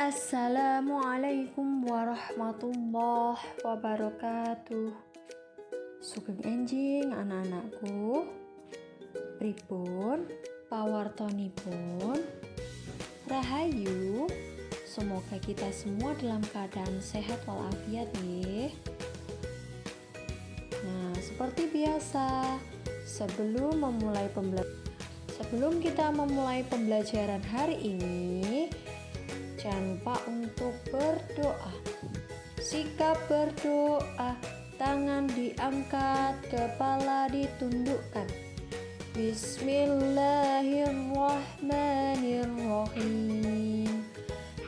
Assalamualaikum warahmatullahi wabarakatuh. Sugeng enjing anak-anakku. Pripun pawartonipun? Rahayu. Semoga kita semua dalam keadaan sehat walafiat nggih. Nah, seperti biasa, sebelum kita memulai pembelajaran hari ini, jangan lupa untuk berdoa. Sikap berdoa, tangan diangkat, kepala ditundukkan. Bismillahirrahmanirrahim.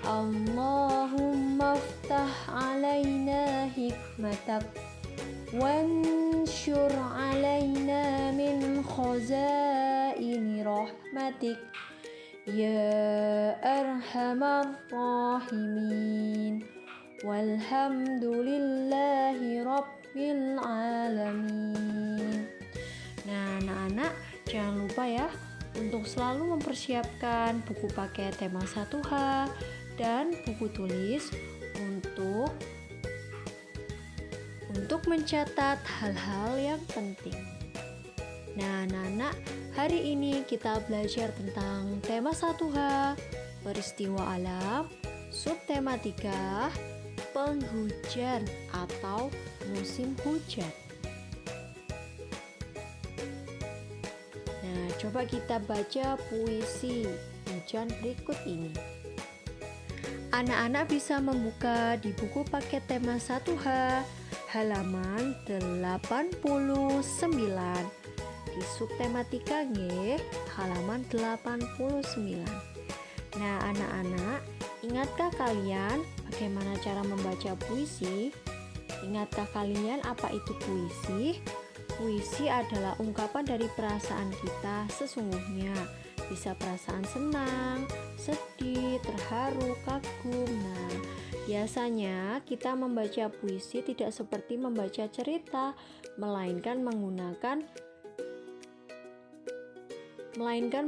Allahumma ftah alaina hikmatak wanshur alaina min khazaini rahmatik ya arhamar rahimin. Walhamdulillahi rabbil alamin. Nah, anak-anak jangan lupa ya untuk selalu mempersiapkan buku paket tema 1H dan buku tulis untuk mencatat hal-hal yang penting. Nah, anak-anak, hari ini kita belajar tentang tema 1H, peristiwa alam, subtema 3, penghujan atau musim hujan. Nah, coba kita baca puisi hujan berikut ini. Anak-anak bisa membuka di buku paket tema 1H halaman 89. Di subtema 3 nggih, halaman 89. Nah, anak-anak, ingatkah kalian bagaimana cara membaca puisi? Ingatkah kalian apa itu puisi? Puisi adalah ungkapan dari perasaan kita sesungguhnya. Bisa perasaan senang, sedih, terharu, kagum. Nah, biasanya kita membaca puisi tidak seperti membaca cerita, melainkan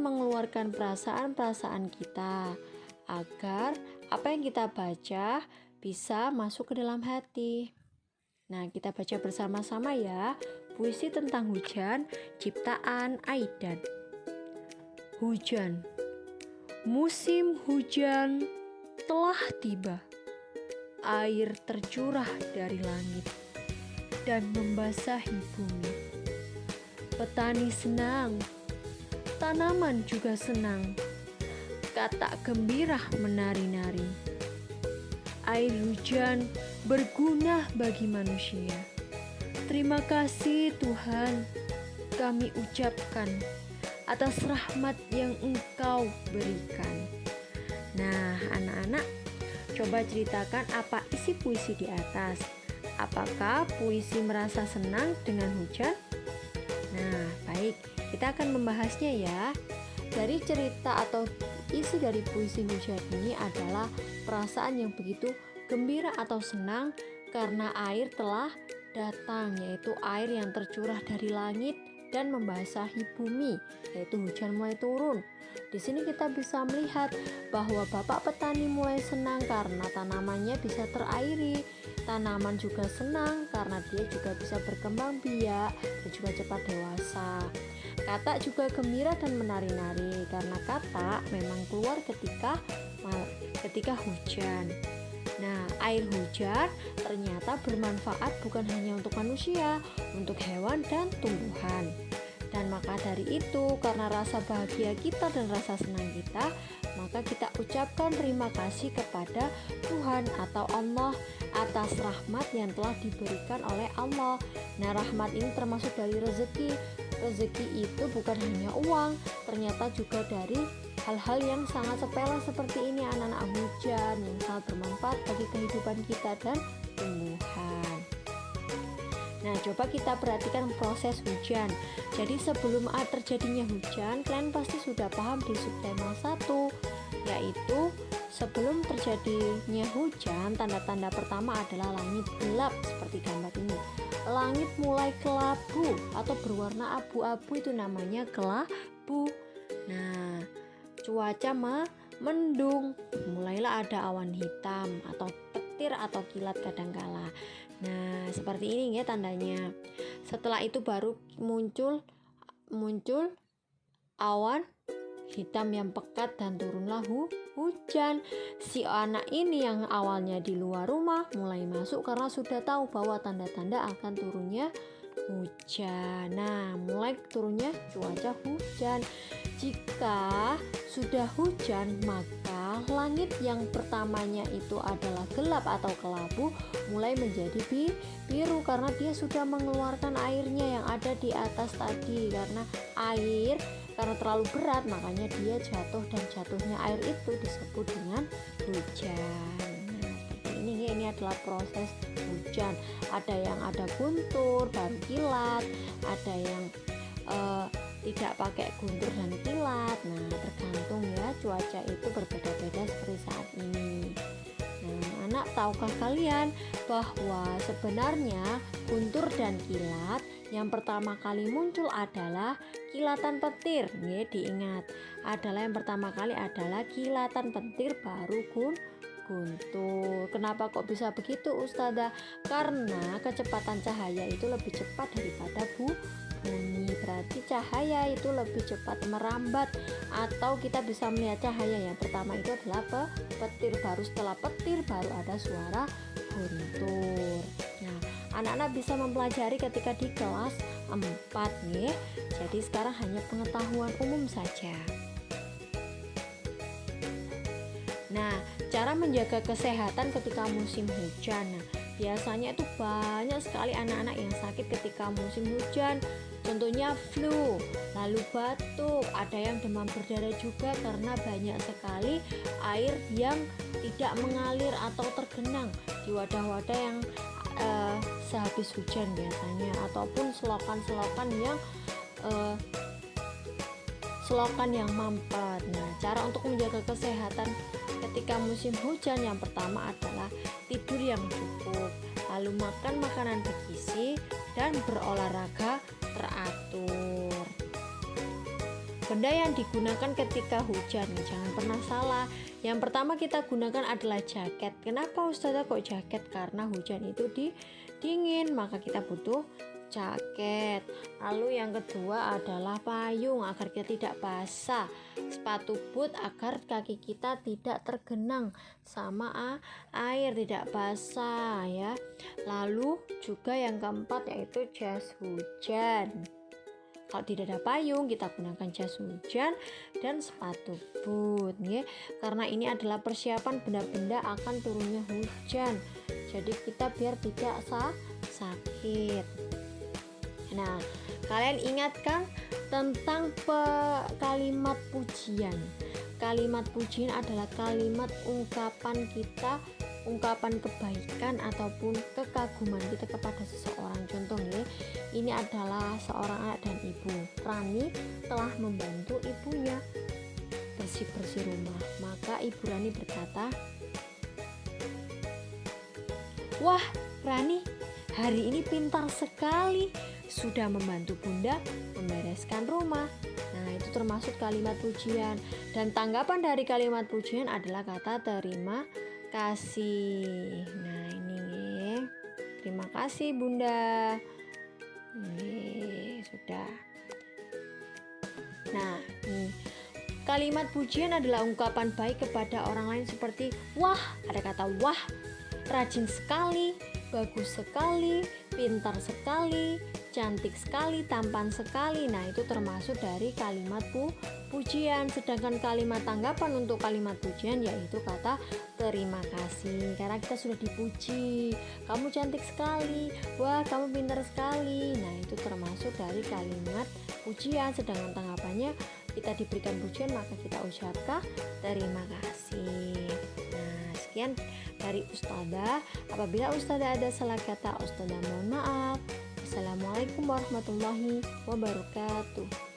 mengeluarkan perasaan-perasaan kita agar apa yang kita baca bisa masuk ke dalam hati. Nah, kita baca bersama-sama ya. Puisi tentang hujan, ciptaan Aidan. Hujan. Musim hujan telah tiba. Air tercurah dari langit dan membasahi bumi. Petani senang, tanaman juga senang. Katak gembira menari-nari. Air hujan berguna bagi manusia. Terima kasih Tuhan, kami ucapkan atas rahmat yang Engkau berikan. Nah, anak-anak, coba ceritakan apa isi puisi di atas. Apakah puisi merasa senang dengan hujan? Nah, baik, kita akan membahasnya ya. Dari cerita atau isi dari puisi hujan ini adalah perasaan yang begitu gembira atau senang karena air telah datang, yaitu air yang tercurah dari langit dan membasahi bumi, yaitu hujan mulai turun. Di sini kita bisa melihat bahwa bapak petani mulai senang karena tanamannya bisa terairi. Tanaman juga senang karena dia juga bisa berkembang biak dan juga cepat dewasa. Katak juga gembira dan menari-nari karena katak memang keluar ketika hujan. Nah, air hujan ternyata bermanfaat bukan hanya untuk manusia, untuk hewan dan tumbuhan. Dan maka dari itu, karena rasa bahagia kita dan rasa senang kita, maka kita ucapkan terima kasih kepada Tuhan atau Allah atas rahmat yang telah diberikan oleh Allah. Nah, rahmat ini termasuk dari rezeki. Rezeki itu bukan hanya uang, ternyata juga dari hal-hal yang sangat sepele seperti ini, anak-anak, hujan yang sangat bermanfaat bagi kehidupan kita dan tumbuhan. Nah, coba kita perhatikan proses hujan. Jadi sebelum terjadinya hujan, kalian pasti sudah paham di subtema 1, yaitu sebelum terjadinya hujan, tanda-tanda pertama adalah langit gelap seperti gambar ini. Langit mulai kelabu atau berwarna abu-abu, itu namanya kelabu. Nah, cuaca mendung, mulailah apabila ada awan hitam atau petir atau kilat kadangkala. Nah, seperti ini ya tandanya. Setelah itu baru muncul awan hitam yang pekat dan turunlah hujan. Si anak ini yang awalnya di luar rumah mulai masuk karena sudah tahu bahwa tanda-tanda akan turunnya hujan. Nah, mulai turunnya cuaca hujan. Jika sudah hujan, maka langit yang pertamanya itu adalah gelap atau kelabu mulai menjadi biru karena dia sudah mengeluarkan airnya yang ada di atas tadi. Karena terlalu berat, makanya dia jatuh, dan jatuhnya air itu disebut dengan hujan. Ini adalah proses hujan. Ada yang ada guntur baru kilat, ada yang tidak pakai guntur dan kilat. Nah, tergantung ya, cuaca itu berbeda-beda seperti saat ini. Nah, anak, tahukah kalian bahwa sebenarnya guntur dan kilat yang pertama kali muncul adalah kilatan petir. Diingat, yang pertama kali adalah kilatan petir baru guntur. Kenapa kok bisa begitu, Ustazah? Karena kecepatan cahaya itu lebih cepat daripada bumi. Berarti cahaya itu lebih cepat merambat, atau kita bisa melihat cahaya yang pertama itu adalah petir, baru setelah petir baru ada suara guntur. Nah, anak-anak bisa mempelajari ketika di kelas 4 nih. Jadi sekarang hanya pengetahuan umum saja. Nah, cara menjaga kesehatan ketika musim hujan. Nah, biasanya itu banyak sekali anak-anak yang sakit ketika musim hujan. Contohnya flu, lalu batuk, ada yang demam berdarah juga karena banyak sekali air yang tidak mengalir atau tergenang di wadah-wadah yang sehabis hujan biasanya, ataupun selokan-selokan yang mampet. Nah, cara untuk menjaga kesehatan ketika musim hujan yang pertama adalah tidur yang cukup, lalu makan makanan bergizi, dan berolahraga teratur. Benda yang digunakan ketika hujan, jangan pernah salah. Yang pertama kita gunakan adalah jaket. Kenapa Ustazah kok jaket? Karena hujan itu dingin, maka kita butuh jaket. Lalu yang kedua adalah payung agar kita tidak basah, sepatu boot agar kaki kita tidak tergenang sama air, tidak basah ya. Lalu juga yang keempat yaitu jas hujan. Kalau tidak ada payung, kita gunakan jas hujan dan sepatu boot ya. Karena ini adalah persiapan benda-benda akan turunnya hujan. Jadi kita biar tidak sakit. Nah, kalian ingatkan tentang kalimat pujian. Kalimat pujian adalah kalimat ungkapan kita, ungkapan kebaikan ataupun kekaguman kita kepada seseorang. Contohnya, ini adalah seorang anak dan ibu. Rani telah membantu ibunya bersih-bersih rumah. Maka Ibu Rani berkata, "Wah, Rani, hari ini pintar sekali. Sudah membantu Bunda membereskan rumah." Nah, itu termasuk kalimat pujian. Dan tanggapan dari kalimat pujian adalah kata terima kasih. Nah, ini nih. Terima kasih Bunda. Nih, sudah. Nah, kalimat pujian adalah ungkapan baik kepada orang lain seperti wah, ada kata wah, rajin sekali, bagus sekali, pintar sekali, cantik sekali, tampan sekali. Nah, itu termasuk dari kalimat pujian. Sedangkan kalimat tanggapan untuk kalimat pujian yaitu kata terima kasih, karena kita sudah dipuji. Kamu cantik sekali, wah kamu pintar sekali. Nah, itu termasuk dari kalimat pujian. Sedangkan tanggapannya kita diberikan pujian, maka kita ucapkan terima kasih. Nah, sekian dari Ustazah. Apabila Ustazah ada salah kata, Ustazah mohon maaf. Assalamualaikum warahmatullahi wabarakatuh.